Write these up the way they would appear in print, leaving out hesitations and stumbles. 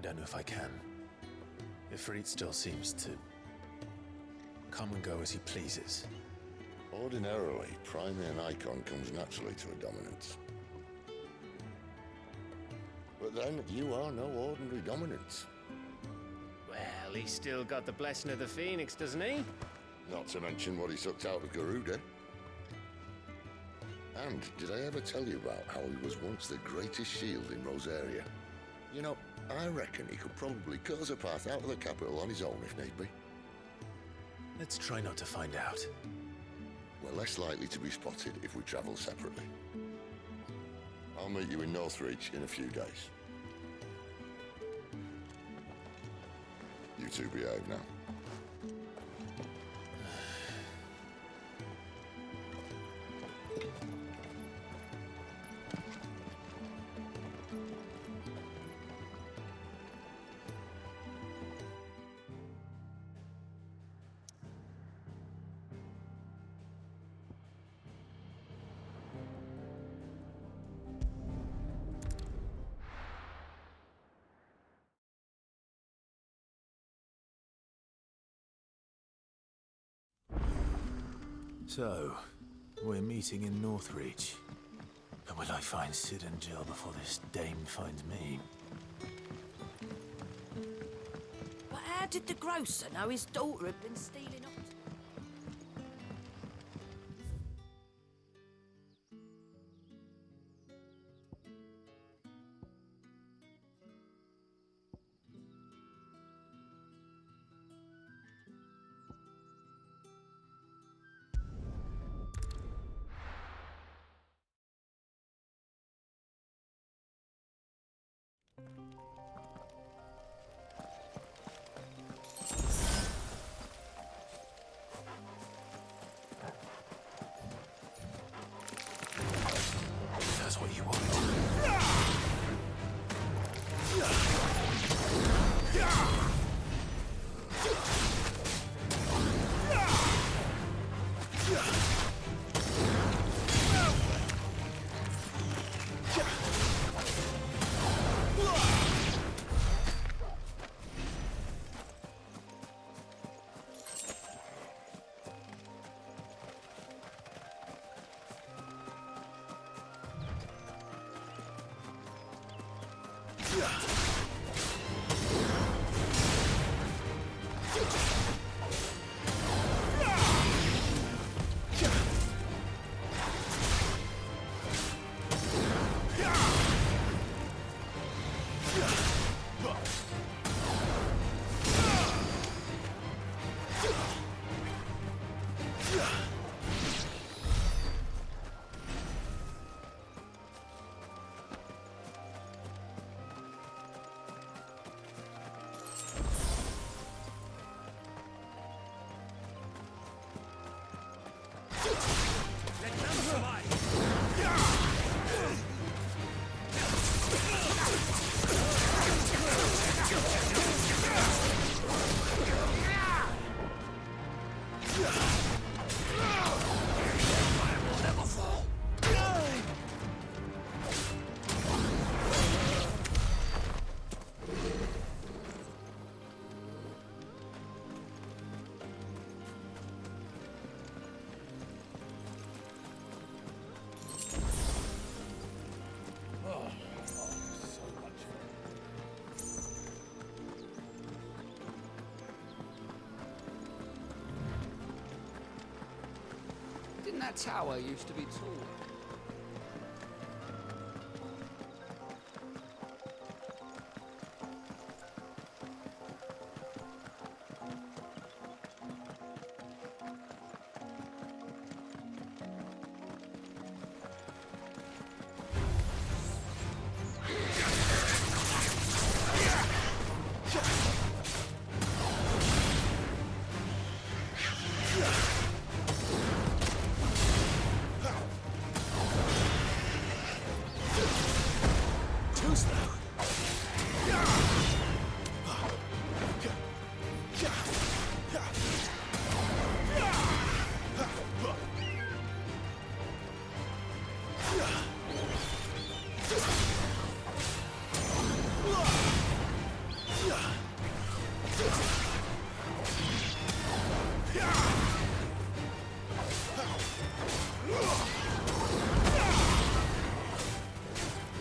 don't know if I can. Ifrit still seems to come and go as he pleases. Ordinarily, priming an icon comes naturally to a dominance. But then, you are no ordinary dominance. Well, he's still got the blessing of the Phoenix, doesn't he? Not to mention what he sucked out of Garuda. And did I ever tell you about how he was once the greatest shield in Rosaria? You know, I reckon he could probably cut us a path out of the capital on his own if need be. Let's try not to find out. We're less likely to be spotted if we travel separately. I'll meet you in Northreach in a few days. You two behave now. So, we're meeting in Northreach. But will I find Sid and Jill before this dame finds me? But how did the grocer know his daughter had been stealing off? That's what you want. Didn't that tower used to be tall?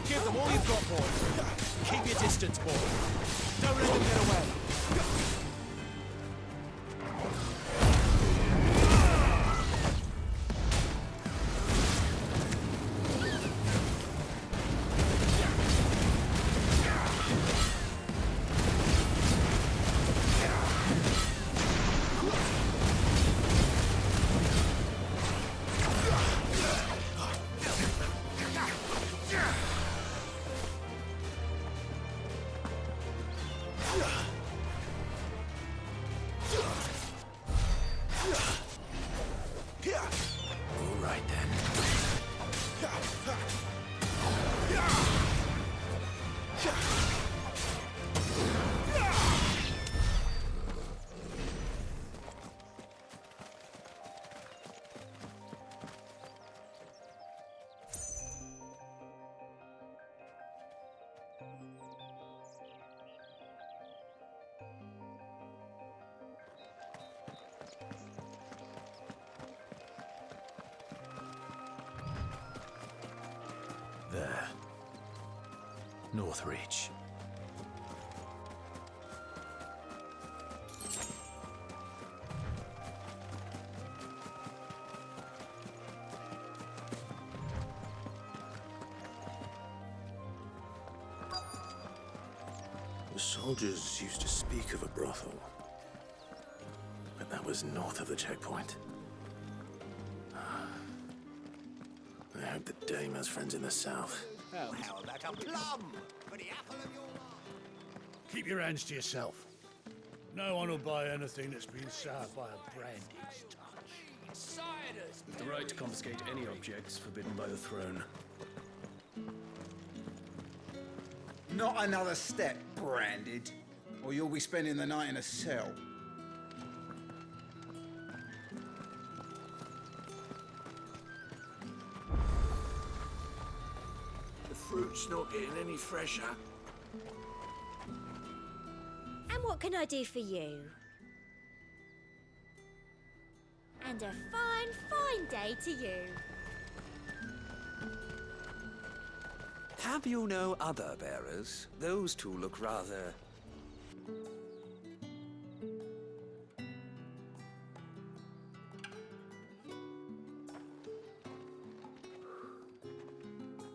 Give them all you've got, boys. Keep your distance, boys. Don't let them get away. All right, then. There. Northreach. The soldiers used to speak of a brothel, but that was north of the checkpoint. I hope the dame has friends in the south. How about a plum for the apple of your eye? Keep your hands to yourself. No one will buy anything that's been soured by a brandy's touch. With the right to confiscate any objects forbidden by the throne. Not another step, branded, or you'll be spending the night in a cell. The fruit's not getting any fresher. And what can I do for you? And a fine, fine day to you. Have you no other bearers? Those two look rather...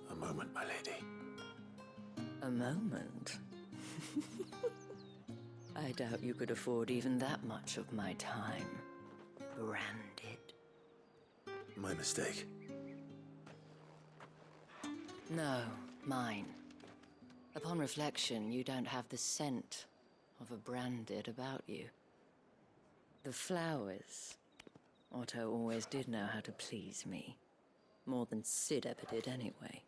A moment, my lady. A moment? I doubt you could afford even that much of my time. Branded. My mistake. No, mine. Upon reflection, you don't have the scent of a branded about you. The flowers. Otto always did know how to please me. More than Sid ever did anyway.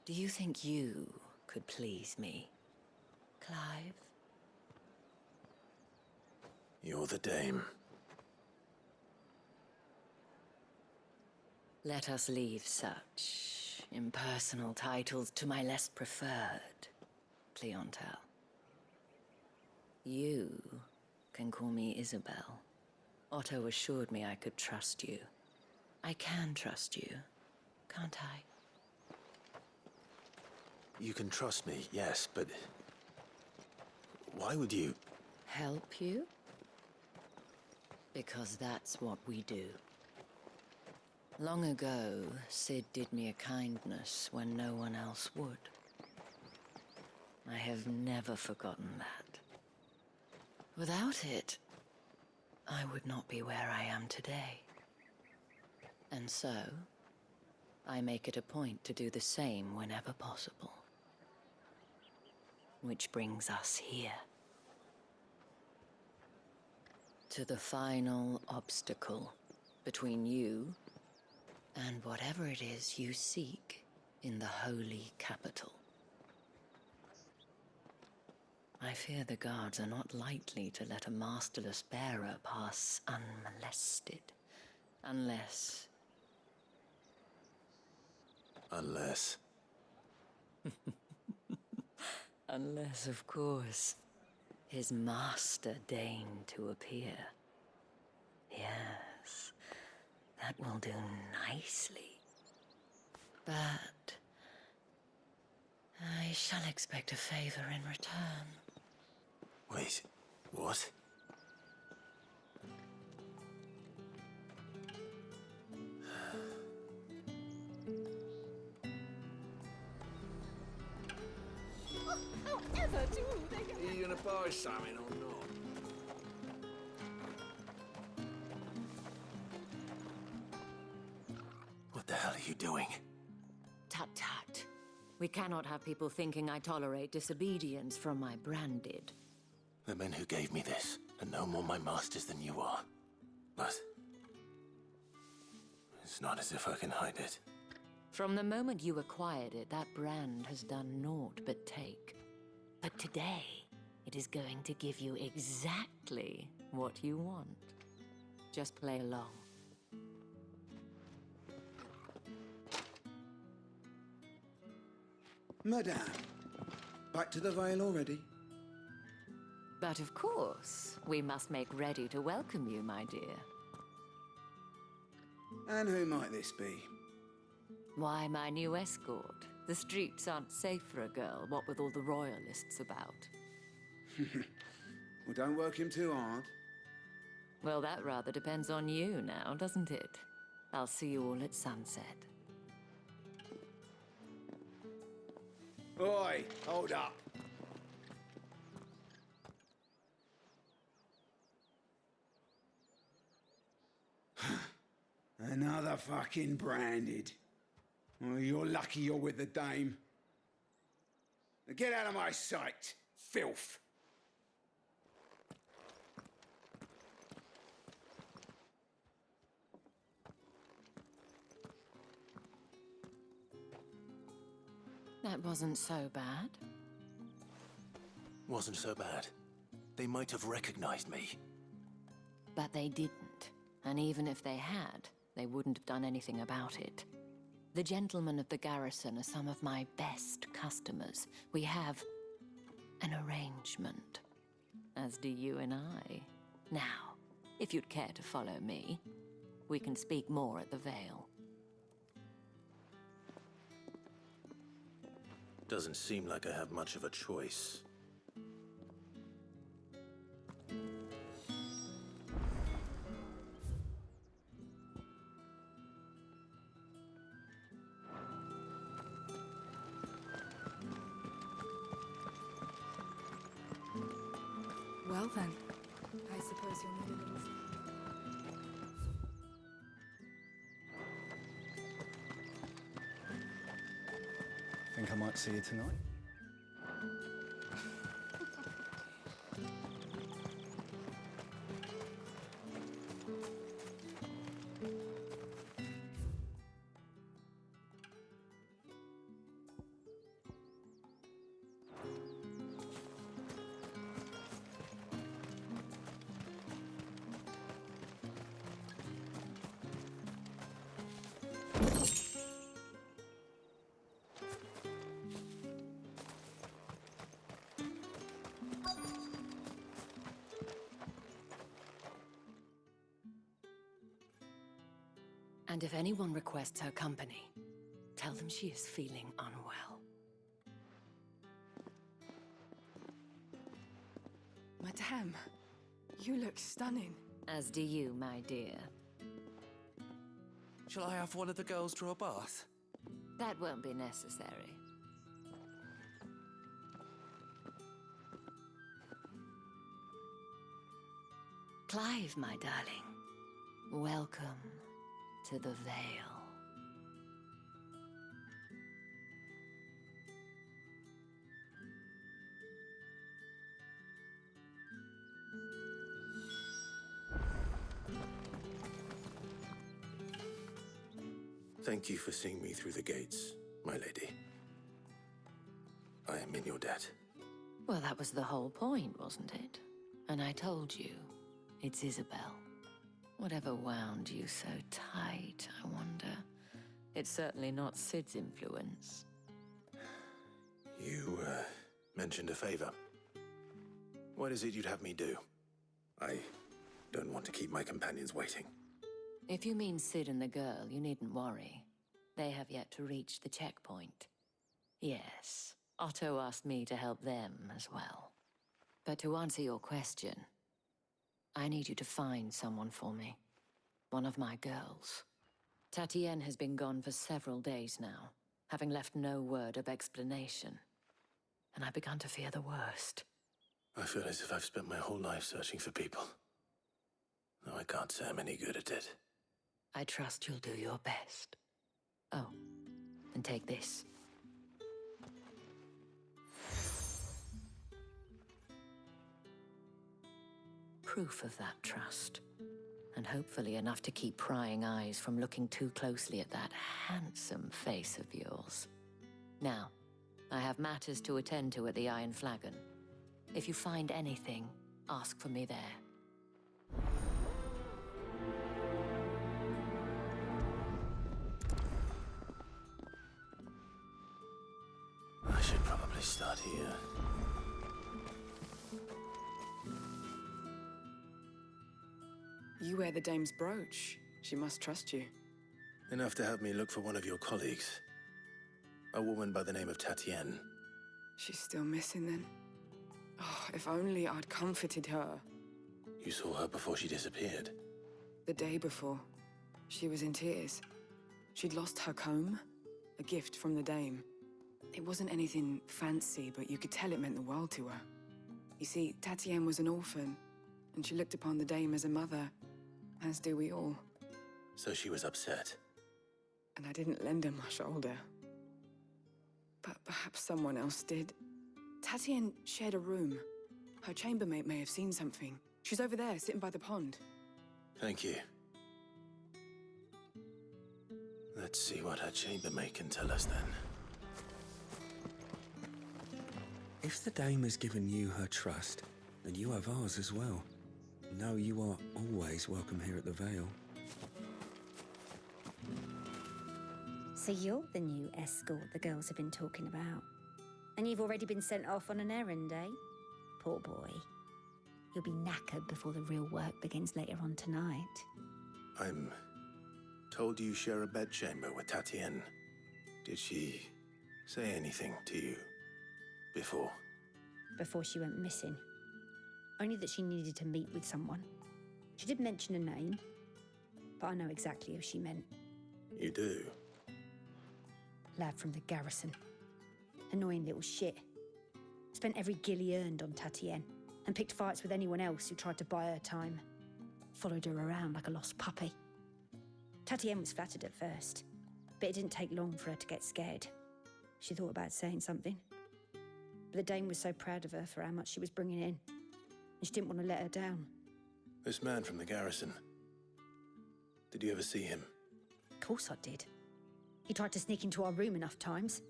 Do you think you could please me, Clive? You're the dame. Let us leave such impersonal titles to my less preferred clientele. You can call me Isabel. Otto assured me I could trust you. I can trust you, can't I? You can trust me, yes, but... why would you... Help you? Because that's what we do. Long ago, Sid did me a kindness when no one else would. I have never forgotten that. Without it, I would not be where I am today. And so, I make it a point to do the same whenever possible. Which brings us here. To the final obstacle between you and whatever it is you seek in the holy capital. I fear the guards are not likely to let a masterless bearer pass unmolested, unless... Unless... Unless, of course, His master deigned to appear. Yes, that will do nicely. But I shall expect a favor in return. Wait, what? However do they get... Are you gonna buy something or not? What the hell are you doing? Tut tut. We cannot have people thinking I tolerate disobedience from my branded. The men who gave me this are no more my masters than you are. But it's not as if I can hide it. From the moment you acquired it, that brand has done naught but take. But today, it is going to give you exactly what you want. Just play along. Madame, back to the Vale already? But of course, we must make ready to welcome you, my dear. And who might this be? Why, my new escort. The streets aren't safe for a girl, what with all the royalists about. Well, don't work him too hard. Well, that rather depends on you now, doesn't it? I'll see you all at sunset. Oi, hold up. Another fucking branded. Well, you're lucky you're with the dame. Now get out of my sight, filth. That wasn't so bad. Wasn't so bad. They might have recognized me. But they didn't. And even if they had, they wouldn't have done anything about it. The gentlemen of the garrison are some of my best customers. We have an arrangement, as do you and I. Now, if you'd care to follow me, we can speak more at the Vale. Doesn't seem like I have much of a choice. Well then, I suppose you'll need a little... Think I might see you tonight? And if anyone requests her company, tell them she is feeling unwell. Madame, you look stunning. As do you, my dear. Shall I have one of the girls draw a bath? That won't be necessary. Clive, my darling. Welcome to the Vale. Thank you for seeing me through the gates, my lady. I am in your debt. Well, that was the whole point, wasn't it? And I told you, it's Isabel. Whatever wound you so tight, I wonder. It's certainly not Sid's influence. You, mentioned a favor. What is it you'd have me do? I don't want to keep my companions waiting. If you mean Sid and the girl, you needn't worry. They have yet to reach the checkpoint. Yes, Otto asked me to help them as well. But to answer your question, I need you to find someone for me. One of my girls. Tatienne has been gone for several days now, having left no word of explanation. And I've begun to fear the worst. I feel as if I've spent my whole life searching for people. No, I can't say I'm any good at it. I trust you'll do your best. Oh, and take this. Proof of that trust. And hopefully enough to keep prying eyes from looking too closely at that handsome face of yours. Now, I have matters to attend to at the Iron Flagon. If you find anything, ask for me there. I should probably start here. You wear the dame's brooch. She must trust you. Enough to have me look for one of your colleagues. A woman by the name of Tatienne. She's still missing then. Oh, if only I'd comforted her. You saw her before she disappeared. The day before, she was in tears. She'd lost her comb, a gift from the dame. It wasn't anything fancy, but you could tell it meant the world to her. You see, Tatienne was an orphan, and she looked upon the dame as a mother, as do we all. So she was upset. And I didn't lend her my shoulder. But perhaps someone else did. Tatienne shared a room. Her chambermaid may have seen something. She's over there, sitting by the pond. Thank you. Let's see what her chambermaid can tell us then. If the dame has given you her trust, then you have ours as well. Know you are always welcome here at the Vale. So you're the new escort the girls have been talking about. And you've already been sent off on an errand, eh? Poor boy. You'll be knackered before the real work begins later on tonight. I'm told you share a bedchamber with Tatienne. Did she say anything to you before? Before she went missing. Only that she needed to meet with someone. She did mention a name, but I know exactly who she meant. You do? Lad from the garrison. Annoying little shit. Spent every guil he earned on Tatienne, and picked fights with anyone else who tried to buy her time. Followed her around like a lost puppy. Tatienne was flattered at first, but it didn't take long for her to get scared. She thought about saying something. But the dame was so proud of her for how much she was bringing in, and she didn't want to let her down. This man from the garrison. Did you ever see him? Of course I did. He tried to sneak into our room enough times.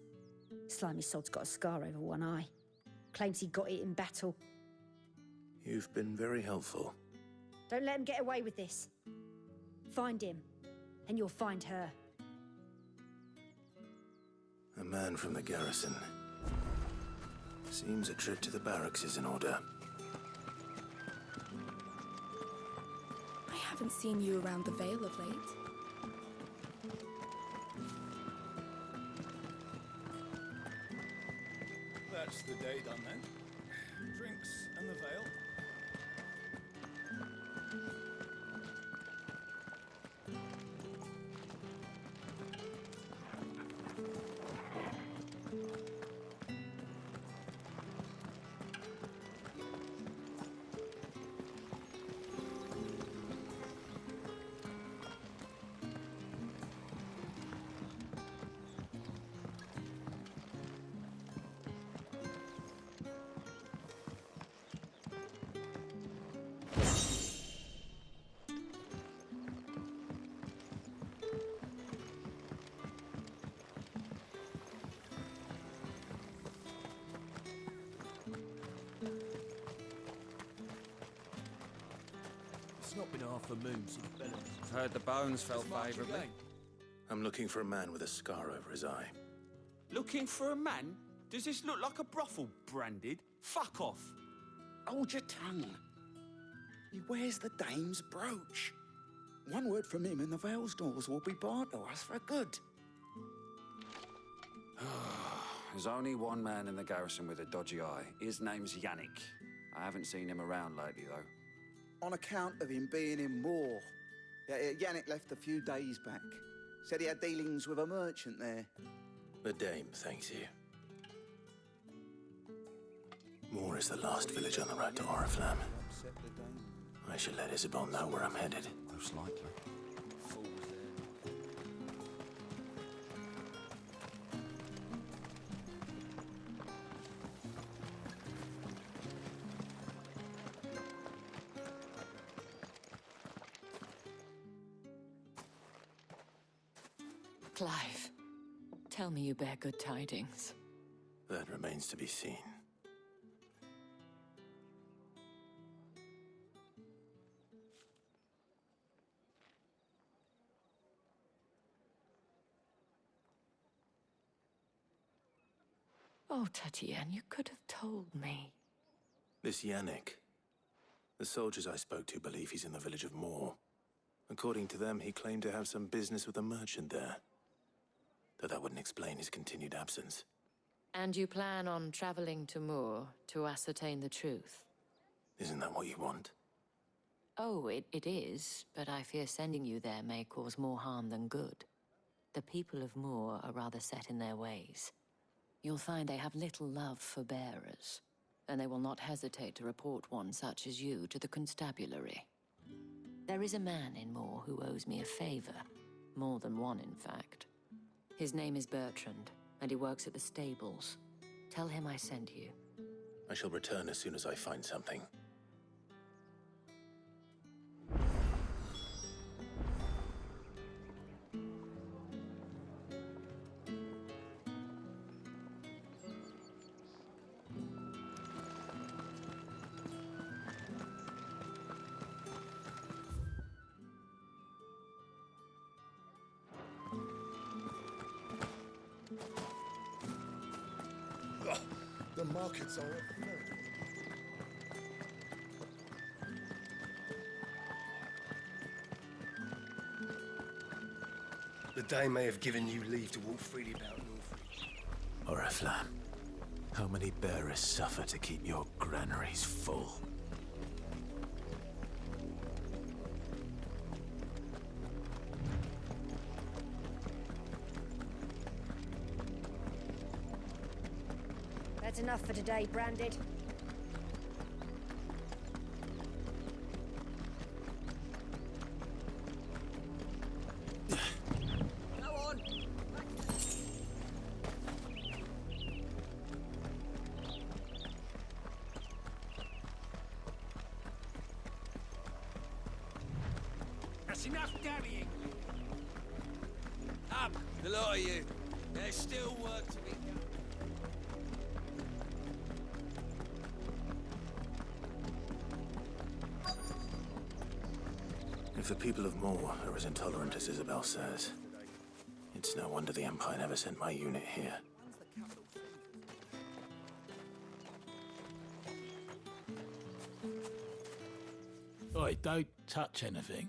Slimy sod's got a scar over one eye. Claims he got it in battle. You've been very helpful. Don't let him get away with this. Find him, and you'll find her. A man from the garrison. Seems a trip to the barracks is in order. I haven't seen you around the Vale of late. That's the day done then. Drinks and the Vale. It's not been half a moon since Bellamy's. I've heard the bones fell favourably. I'm looking for a man with a scar over his eye. Looking for a man? Does this look like a brothel, Branded? Fuck off. Hold your tongue. He wears the dame's brooch. One word from him and the Vale's doors will be barred to us for good. There's only one man in the garrison with a dodgy eye. His name's Yannick. I haven't seen him around lately, though. On account of him being in Moor. Yannick left a few days back. Said he had dealings with a merchant there. The dame thanks you. Moor is the last village on the road to Oriflamme. I should let Isabel know where I'm headed. Most likely. Clive, tell me you bear good tidings. That remains to be seen. Oh, Tatienne, you could have told me. This Yannick. The soldiers I spoke to believe he's in the village of Moor. According to them, he claimed to have some business with a merchant there. Though that wouldn't explain his continued absence. And you plan on traveling to Moor to ascertain the truth? Isn't that what you want? Oh, it is, but I fear sending you there may cause more harm than good. The people of Moor are rather set in their ways. You'll find they have little love for bearers, and they will not hesitate to report one such as you to the constabulary. There is a man in Moor who owes me a favor. More than one, in fact. His name is Bertrand, and he works at the stables. Tell him I sent you. I shall return as soon as I find something. The markets are at full. The dame may have given you leave to walk freely about Norfolk. Oriflamme, how many bearers suffer to keep your granaries full? That's enough for today, Branded. Go on! That's enough dallying. Up, the lot of you. There's still work to be done. If the people of Moor are as intolerant as Isabel says, it's no wonder the Empire never sent my unit here. Oi, don't touch anything.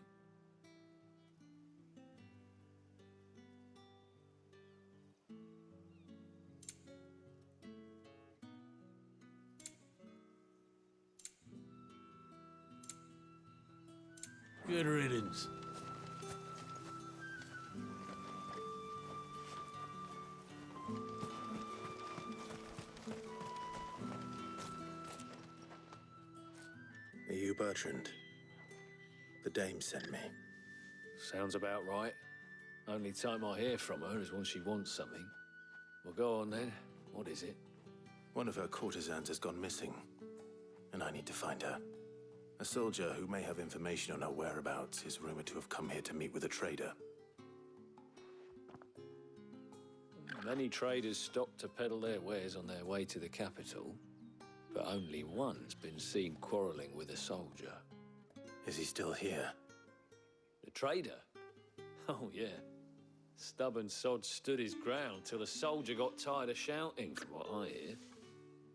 Good riddance. Are you Bertrand? The dame sent me. Sounds about right. Only time I hear from her is when she wants something. Well, go on then. What is it? One of her courtesans has gone missing, and I need to find her. A soldier who may have information on her whereabouts is rumored to have come here to meet with a trader. Many traders stop to peddle their wares on their way to the capital, but only one's been seen quarreling with a soldier. Is he still here? The trader? Oh, yeah. Stubborn sod stood his ground till the soldier got tired of shouting, from what I hear.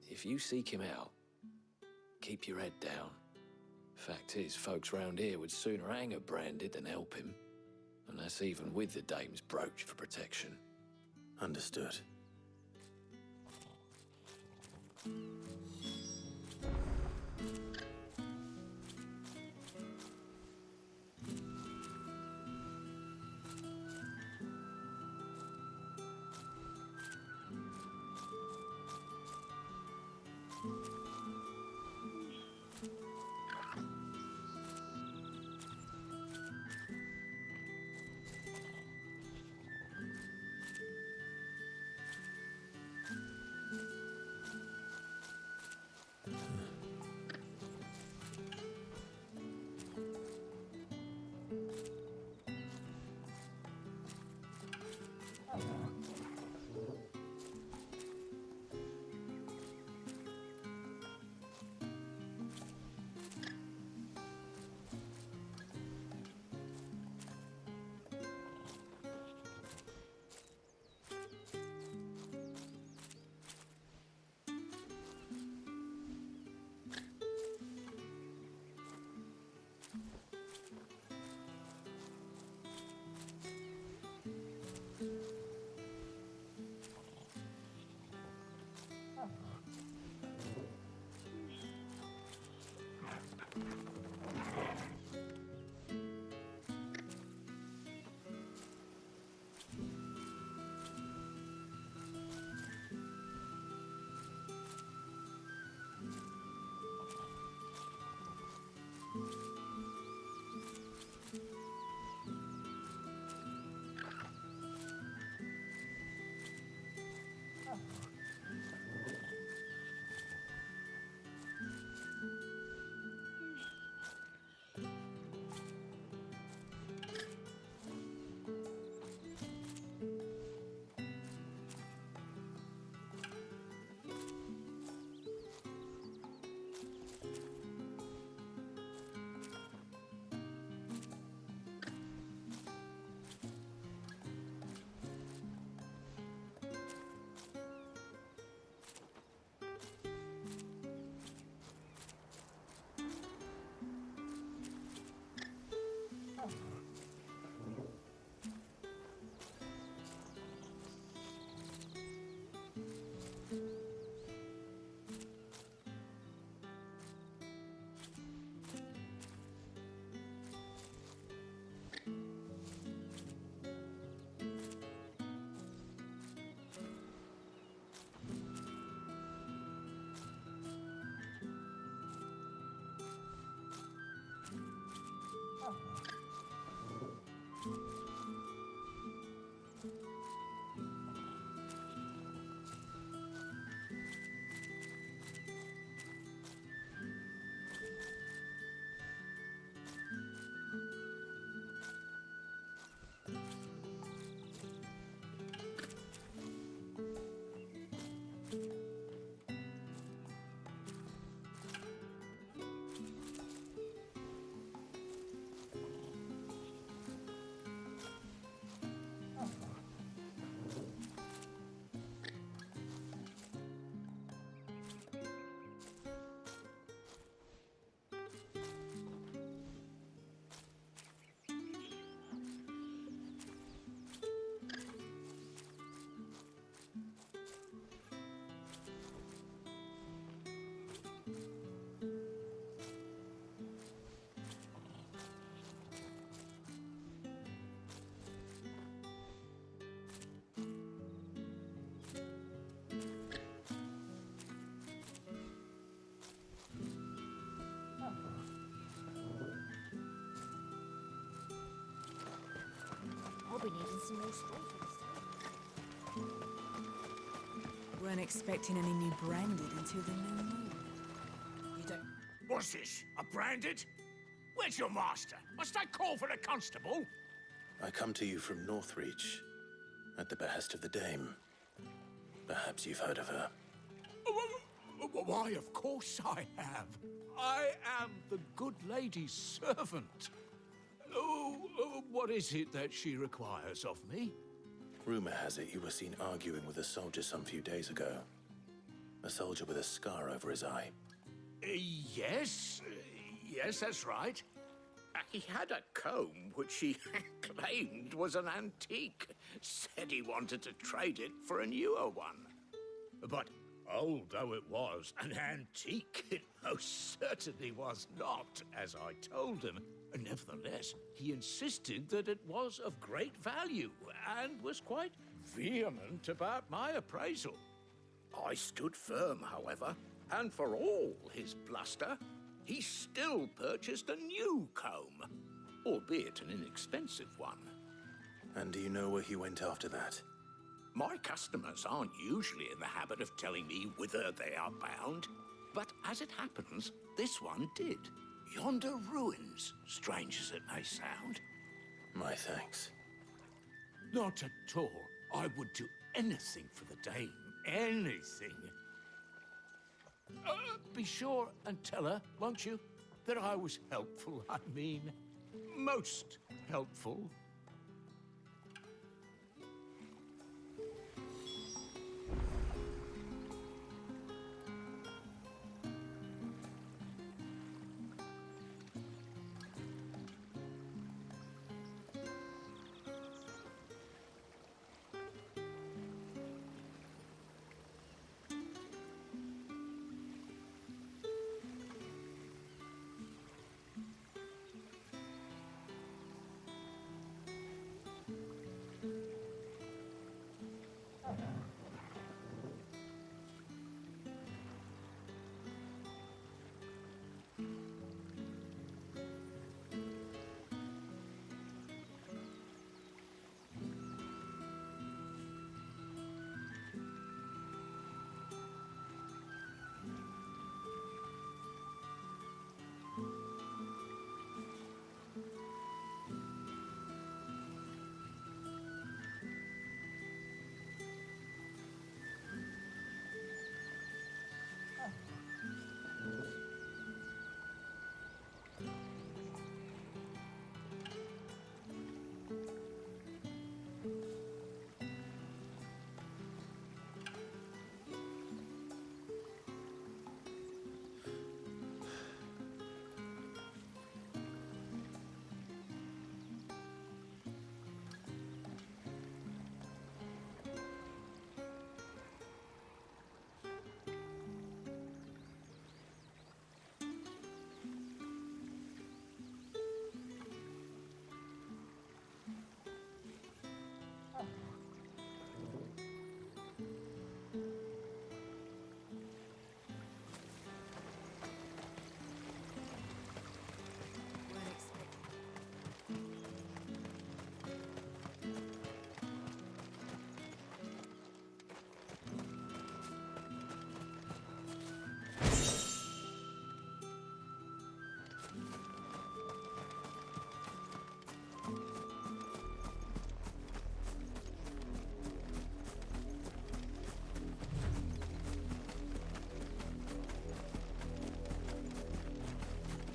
If you seek him out, keep your head down. Fact is, folks round here would sooner hang her branded than help him. And that's even with the dame's brooch for protection. Understood. I'll be needing some more straw for this time. Weren't expecting any new branded until the new moon. You don't... What's this? A branded? Where's your master? Must I call for the constable? I come to you from Northreach, at the behest of the Dame. Perhaps you've heard of her. Why, of course I have. I am the good lady's servant. What is it that she requires of me? Rumor has it you were seen arguing with a soldier some few days ago. A soldier with a scar over his eye. Yes. Yes, that's right. He had a comb which he claimed was an antique. Said he wanted to trade it for a newer one. But old though it was, an antique it most certainly was not, as I told him. Nevertheless, he insisted that it was of great value and was quite vehement about my appraisal. I stood firm, however, and for all his bluster, he still purchased a new comb, albeit an inexpensive one. And do you know where he went after that? My customers aren't usually in the habit of telling me whither they are bound, but as it happens, this one did. Yonder ruins, strange as it may sound. My thanks. Not at all. I would do anything for the dame. Anything. Be sure and tell her, won't you, that I was helpful. I mean, most helpful.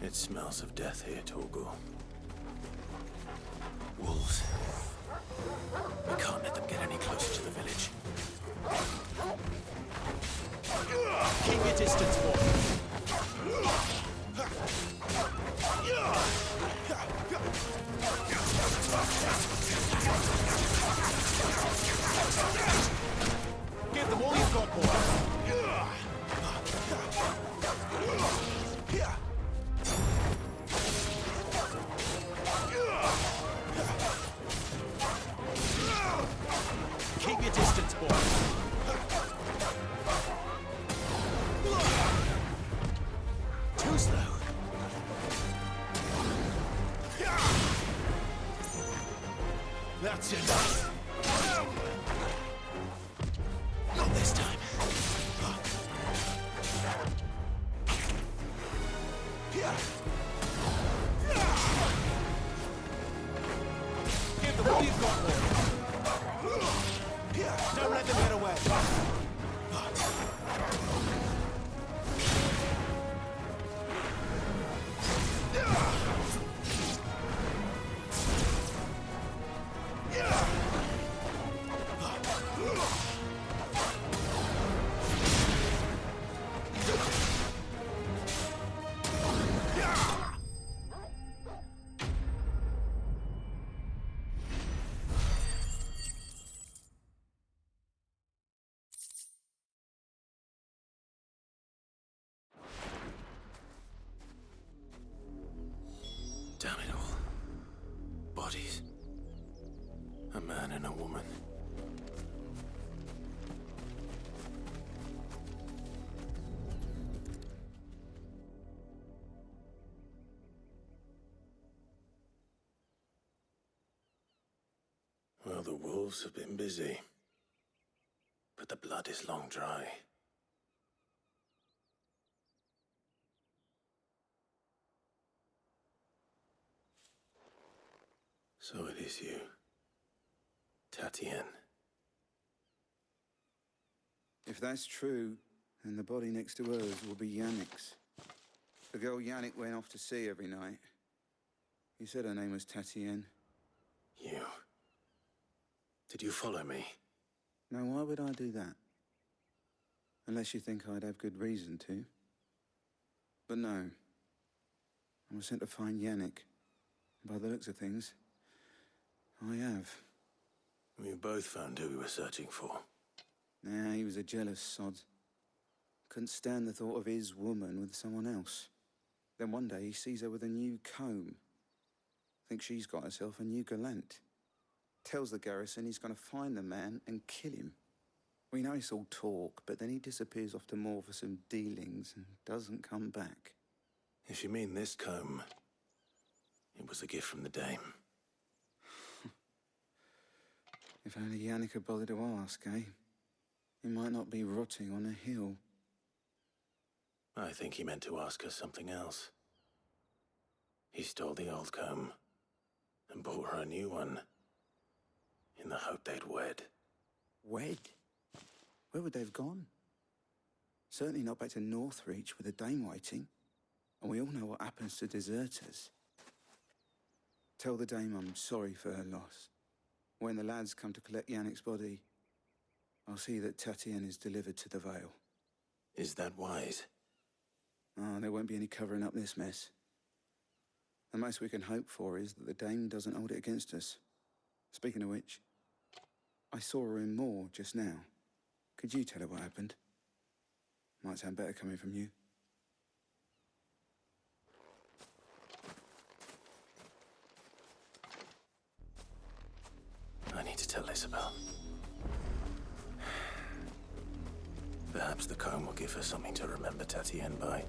It smells of death here, Torgal. Wolves. We can't let them get any closer to the village. Keep your distance, boy. Give them all you've got, boy. Keep your distance, boy. Too slow. That's enough. Not this time. Give them all you've got, boy. Don't let them get away. the wolves have been busy. But the blood is long dry. So it is you, Tatien. If that's true, then the body next to hers will be Yannick's. The girl Yannick went off to sea every night. He said her name was Tatien. You... Did you follow me? Now, why would I do that? Unless you think I'd have good reason to. But no. I was sent to find Yannick. By the looks of things, I have. We both found who we were searching for. Nah, he was a jealous sod. Couldn't stand the thought of his woman with someone else. Then one day he sees her with a new comb. Thinks she's got herself a new gallant. Tells the garrison he's gonna find the man and kill him. We know it's all talk, but then he disappears off to Moor for some dealings and doesn't come back. If you mean this comb, it was a gift from the dame. If only Yannick had bothered to ask, eh? He might not be rotting on a hill. I think he meant to ask her something else. He stole the old comb and bought her a new one in the hope they'd wed. Wed? Where would they have gone? Certainly not back to Northreach with a dame waiting. And we all know what happens to deserters. Tell the dame I'm sorry for her loss. When the lads come to collect Yannick's body, I'll see that Tatien is delivered to the Vale. Is that wise? Oh, there won't be any covering up this mess. The most we can hope for is that the dame doesn't hold it against us. Speaking of which, I saw her in Moor just now. Could you tell her what happened? Might sound better coming from you. I need to tell Isabel. Perhaps the comb will give her something to remember Tatien by.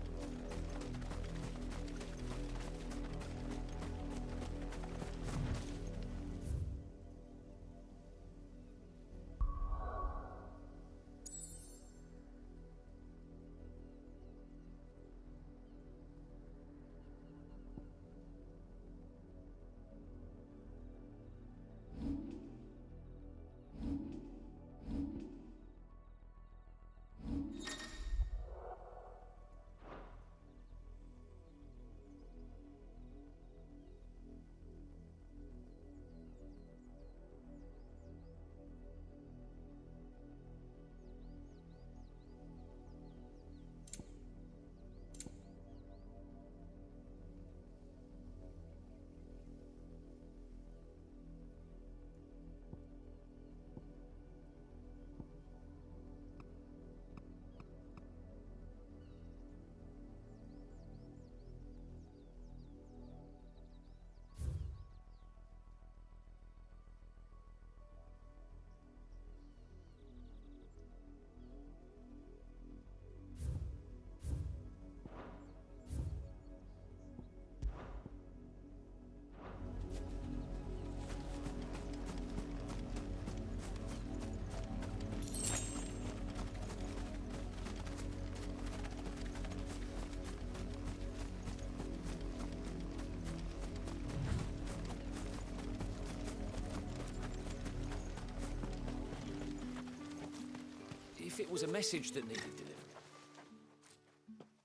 If it was a message that needed delivering.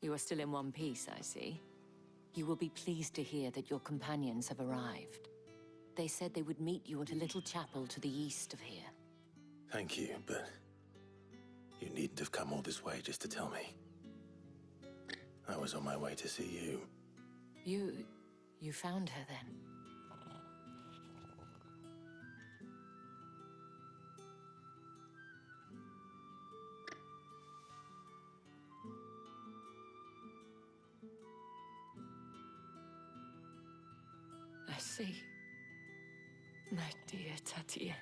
You are still in one piece, I see. You will be pleased to hear that your companions have arrived. They said they would meet you at a little chapel to the east of here. Thank you, but you needn't have come all this way just to tell me. I was on my way to see you. You found her then? I see. My dear Tatien.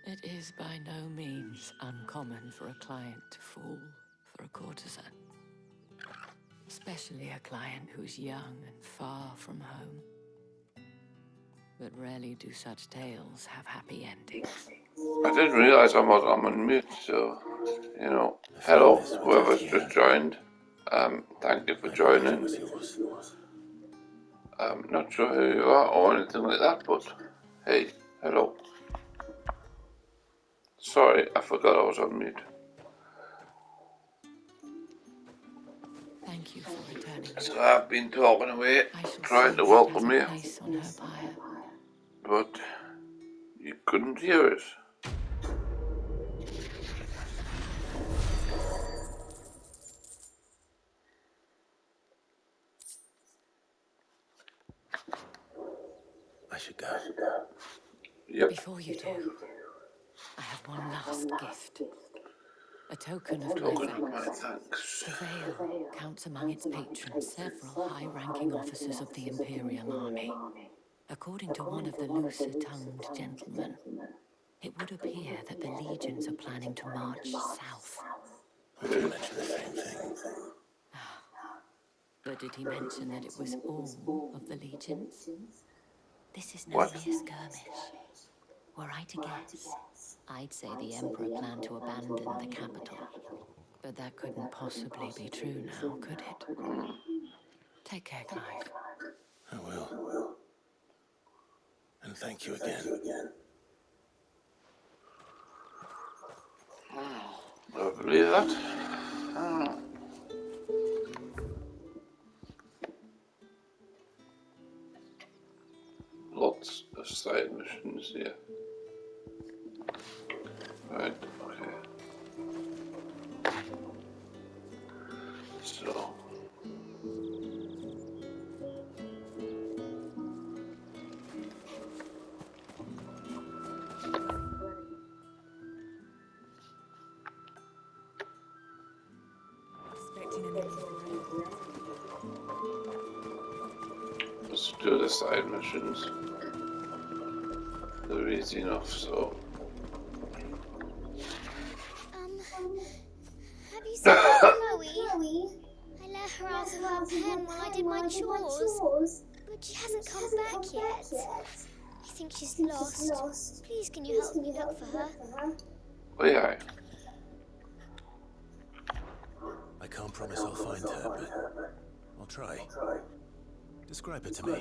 It is by no means uncommon for a client to fall for a courtesan. Especially a client who's young and far from home. but rarely do such tales have happy endings. I didn't realise I'm on mute, so, you know, hello, whoever's just joined. Thank you for joining. I'm not sure who you are or anything like that, but hey, hello. Sorry, I forgot I was on mute. Thank you for returning. So I've been talking away, trying to welcome you, but you couldn't hear us. I should go. Yep. Before you do, I have one last gift. A token of my thanks. The Vale counts among its patrons several high-ranking officers of the Imperial Army. According to one of the looser-tongued gentlemen, it would appear that the legions are planning to march south. I did mention the same thing. But did he mention that it was all of the legions? This is no mere skirmish. Were I to guess, I'd say the Emperor planned to abandon the capital. But that couldn't possibly be true now, could it? Take care, Clive. I will. And thank you again. I believe that. Lots of side missions here. Right, okay. So. Let's do the side missions. They're easy enough, so. Have you seen Chloe? I let her out of her pen while I did my chores, but she hasn't come back yet. I think she's lost. Please, can you help me look for her? Oh, yeah. I can't promise I'll find her, but I'll try. Describe her to me.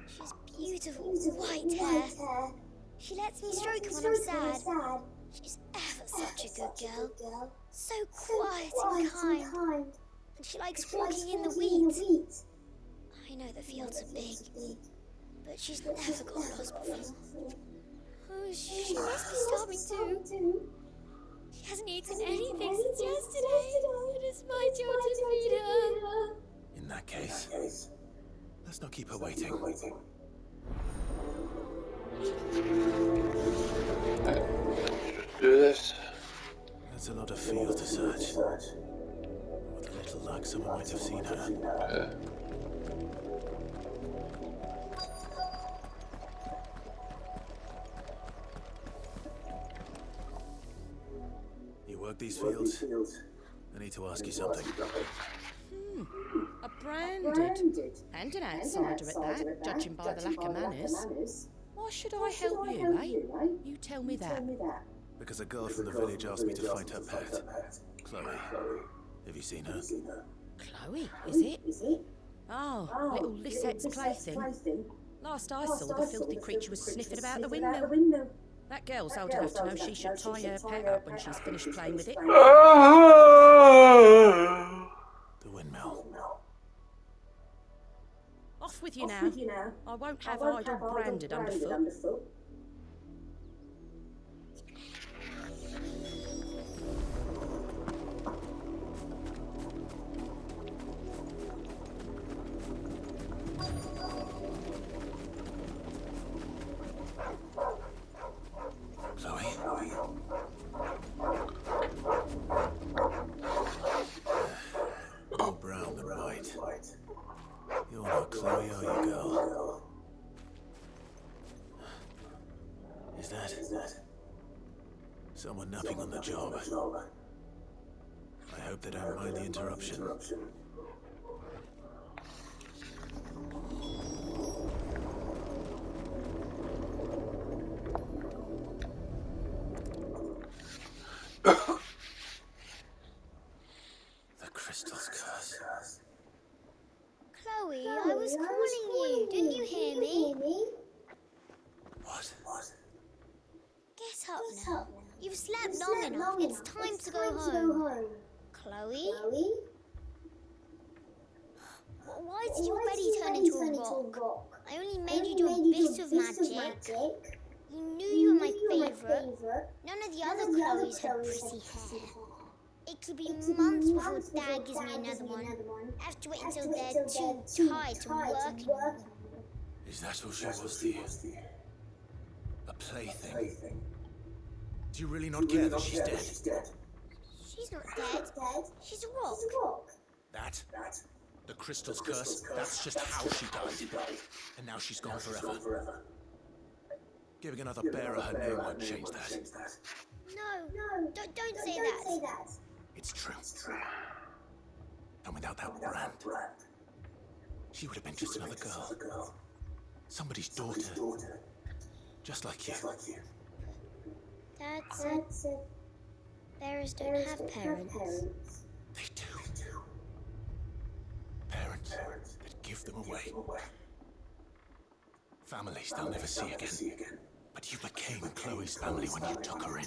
She's beautiful, white hair. She lets me stroke her when I'm sad. She's ever such a good girl. So quiet and kind. And she likes walking in the wheat. I know the fields are big, but she's never got lost before. Oh, she must be starving too. She hasn't eaten anything since yesterday, and it's my job to feed her. In that case, let's not keep her waiting. Do this. That's a lot of field to search. With a little luck, someone might have seen her. You work these fields? I need to ask you something. A branded. And an outsider at that, judging by the lack of manners. Why should I help you, eh? You tell me that. Because a girl from the village asked me to find her pet. Chloe. Have you seen her? Chloe, is it? Oh, little Lisette's plaything. Last I saw, the filthy creature was sniffing about the window. That girl's old enough to know she should tie her pet up when she's finished playing with it. The windmill. Off with you now. I won't have idle branded underfoot. More brown than white. You're not Chloe, are you, girl? Is that someone napping on the job? I hope they don't mind the interruption. Crystal's curse. Chloe, I was calling you. Didn't you hear me? What? Get up now. You've slept long enough. It's time to go home. Chloe? Why did your belly turn into a rock? I only made you do a bit of magic. You knew you were my favourite. None of the other Chloes had pretty hair. It could be months before Dad gives me another one. I have to wait until they're too tired to work anymore. Is that all she was to you? A plaything? Do you really not care that she's dead? She's not dead. She's a rock. That? The Crystal's curse? That's just how she died. And now she's gone forever. Giving another bearer her name won't change that. No, don't say that. It's true. And without that brand, she would have been just another girl. Somebody's daughter. Just like you. Dad said bearers don't have parents. They do. Parents that give them away. Families they'll never see again. But you became Chloe's family when you took her in.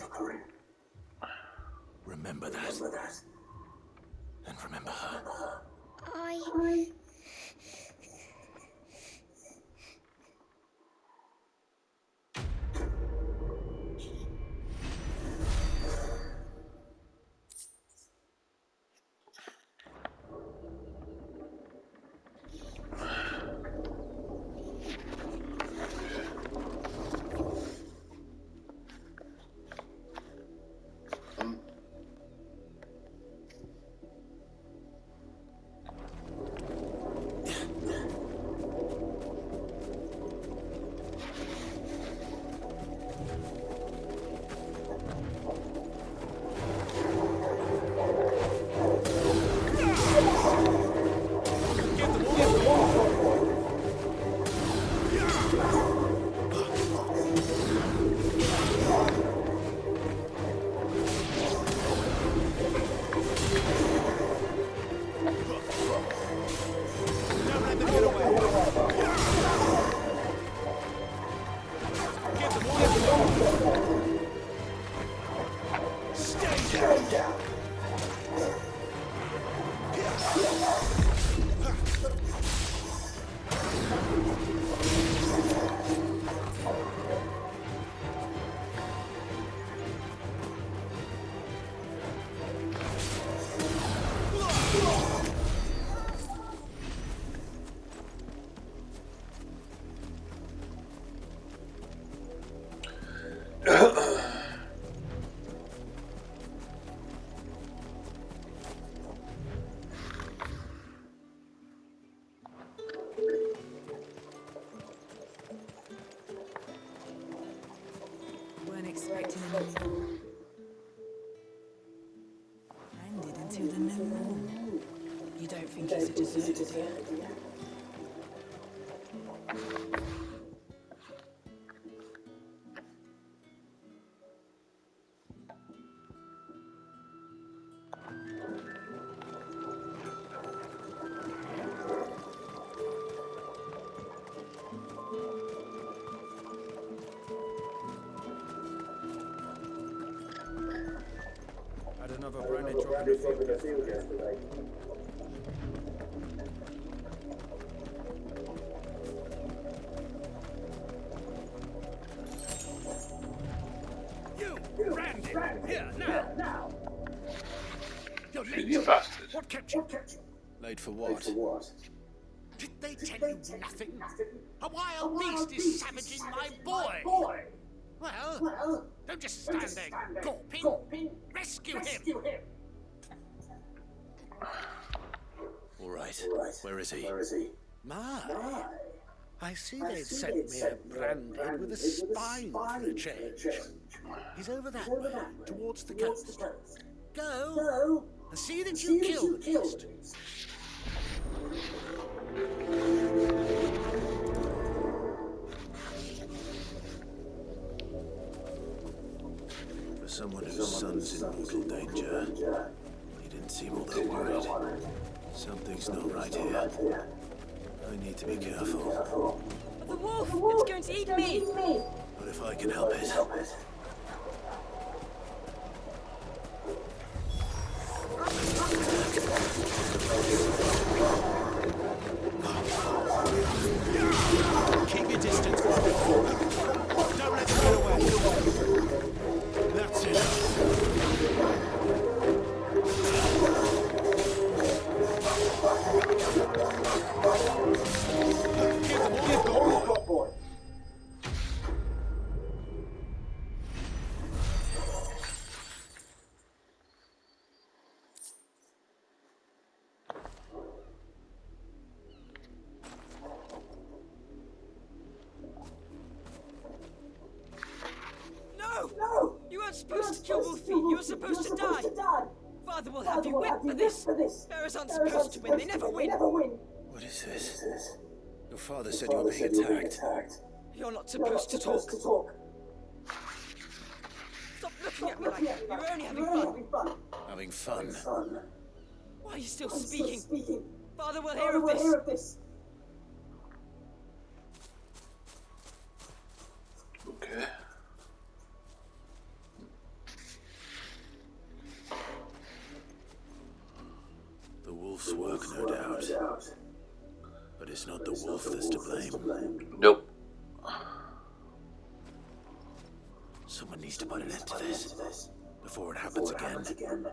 Remember that. And remember her. I... Weren't expecting anything. Ended into the new moon. You don't think he's a deserter, do you? Had another branded drop in the field yesterday. You, Randy, here, now. You're late. You bastard. What kept you? Late for what? Did they tell you nothing? A wild beast is savaging my boy. Well, don't just stand there gawping. Rescue him. All right. Where is he? My. I see they've sent me a branded with a spine for a change. He's over that way, towards the coast. Go and see that you kill the beast. For someone whose son's in mortal danger, he didn't seem all that worried. Something's not right here. I need to be careful. The wolf! It's going to eat me! But if I can help it... Keep your distance. Don't let them get away. That's it. Give the boy. No! You weren't supposed to kill Wolfie. You were supposed to die. Father will have you whipped for this. Bears aren't supposed to win. They never win. What is this? Your father said you were being attacked. You're not supposed to talk. Stop looking at me like that. You're only having fun. Having fun? Why are you still speaking? Father will hear of this. Okay. The wolf's work, no doubt. But it's not the wolf that's to blame. Nope. Someone needs to put an end to this before it happens again.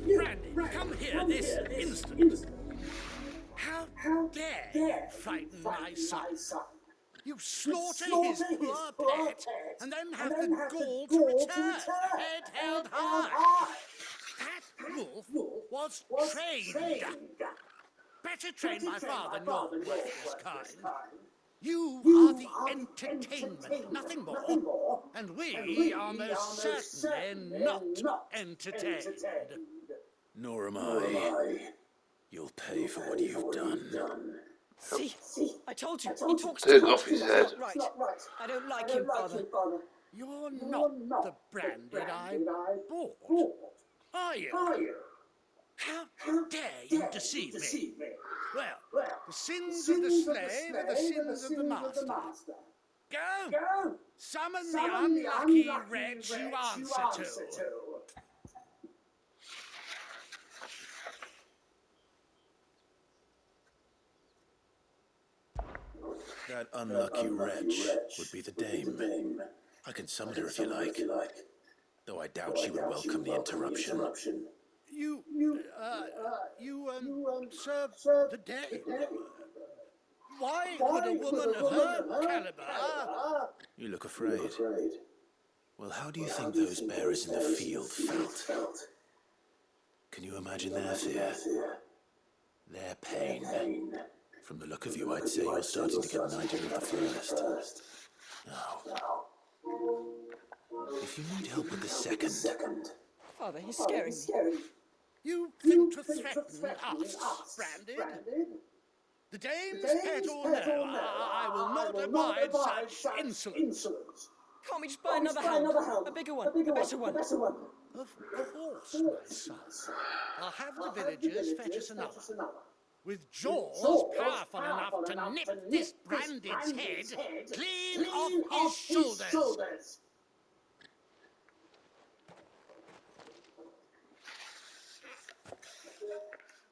You, Randy, come here this instant. How dare you frighten my son? You slaughter his poor pet, and then have the gall to return, head held high. That wolf was trained. Better train my father than your worthless kind. You are the entertainment, nothing more. And we are most certainly not entertained. Nor am I. You'll pay for what you've done. See? I told you. He talks Take too much. off his head. Right. I don't like him, Father. You're not the branded I bought, are you? How dare you deceive me? Well, the sins of the slave are the sins of the master. Go! Summon the unlucky wretch you answer to. That unlucky wretch would be the dame. I can summon her if you like, though I doubt she would welcome the interruption. You serve the dame. Why would a woman of her caliber? You look afraid. Well, how do you think those bearers in the field felt? Can you imagine their fear? Their pain? From the look of you, I'd say you're starting to get knighted of the first. Now, if you need help with the second... Father, he's scaring me. You think to threaten us, Branded? The dame's pet or no, I will not abide such insolence. Can't we just buy another hound? A bigger one, a better one. Of course, my son. I'll have the villagers fetch us another. With jaws powerful enough to nip this Branded's head clean off his shoulders.